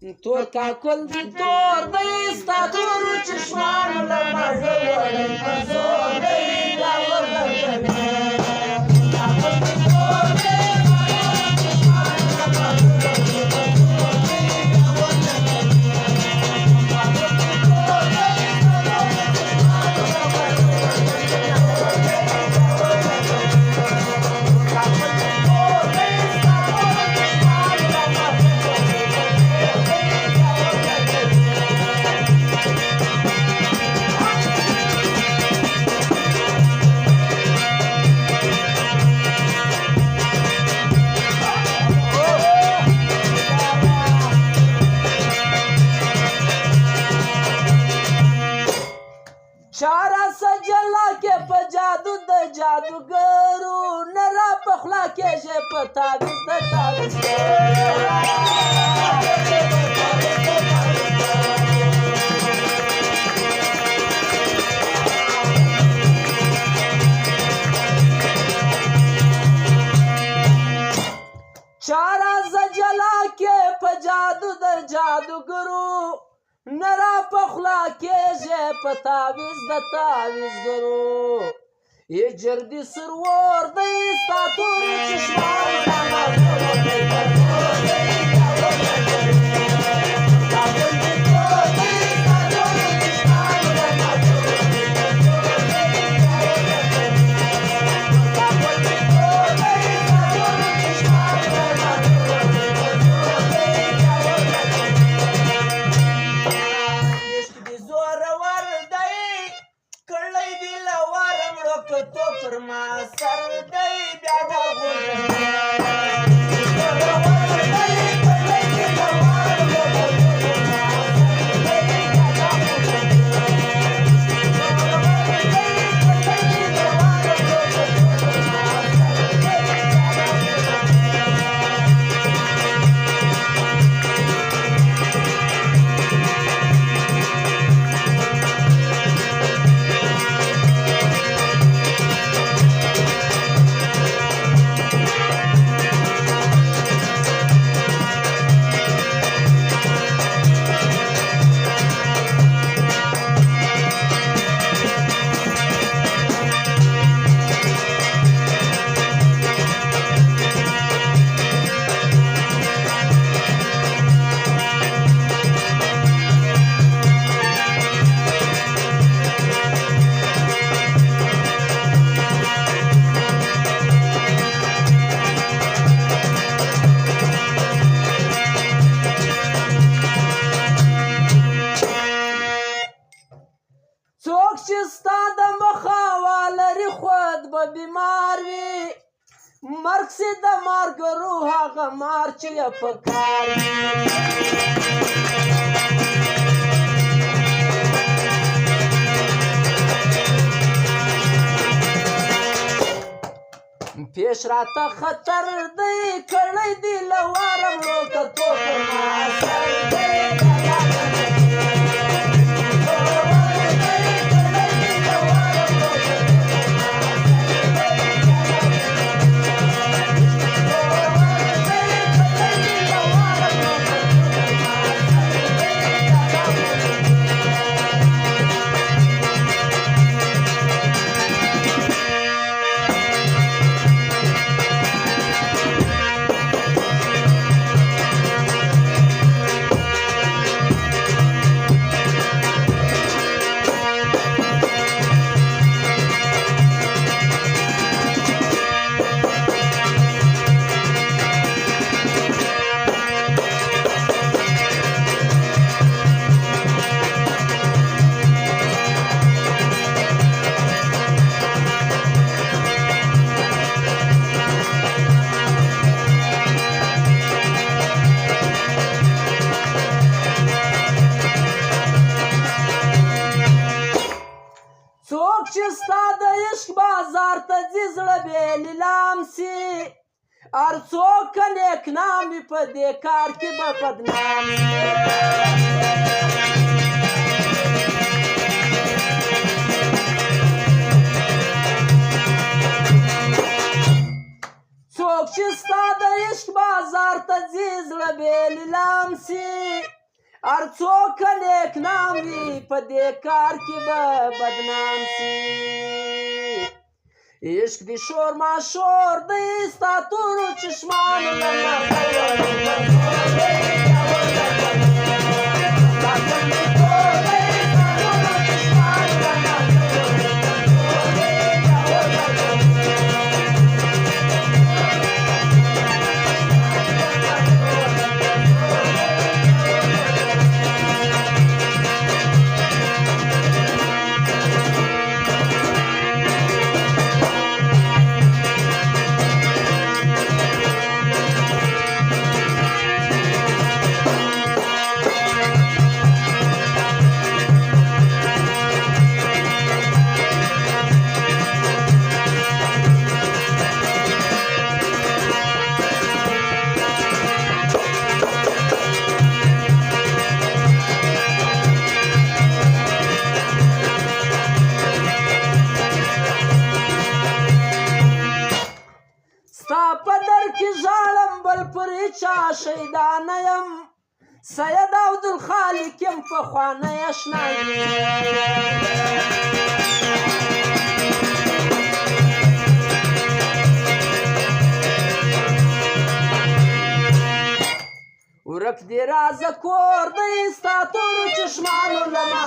تور کاکل تور دی ستا تورو چشمانو له مازه وړی په زور دی بیا ورغلې کاکل دې تور دی چارا سجلا کې په جادو د جادوګرو نه را پخلا کېږي په تعویذ د تعویذ چارا سجلا کې په جادو د جادوګرو نرا پخلا کېږي په تعویذ د تعویذګرو یې جردي سرور دی ستا تورو چشمانو له مازه وړی په زور دی بیا ورغلې کاکل دې تور دی ستا تورو چشمانو له مازه وړی په زور دی بیا ورغلې کاکل دې تور دی ستا تورو چشمانو له مازه وړی په زور دی بیا ورغلې تو پر ما سر دی بیا دا څوک چې ستا د مخه والري خود به بیمار وي مرګ سي د مارګرو هغه مار چې یې په کار وي پیش راته خطر دی کړی دی له واره مړو که تو پر ما سر دی څوک چې ستا د عشق بازار ته ځي زړه بې لیلام سي هر څوک که نیک نام وي په دې کار کې به بدنام څوک چې ستا د عشق بازار ته ځي زړه بې لیلام سي هر څوک نیک نام وي په دې کار کې به بدنام سي عشق دی شور ما شور دی ستا تورو چشمانو له ستا په در کې ژاړم بل پر هیچا شیدا نه یم سید عبدالخالق یم پخوانی اشنا ورک دی رازه کور دی ستا تورو چشمانو له ما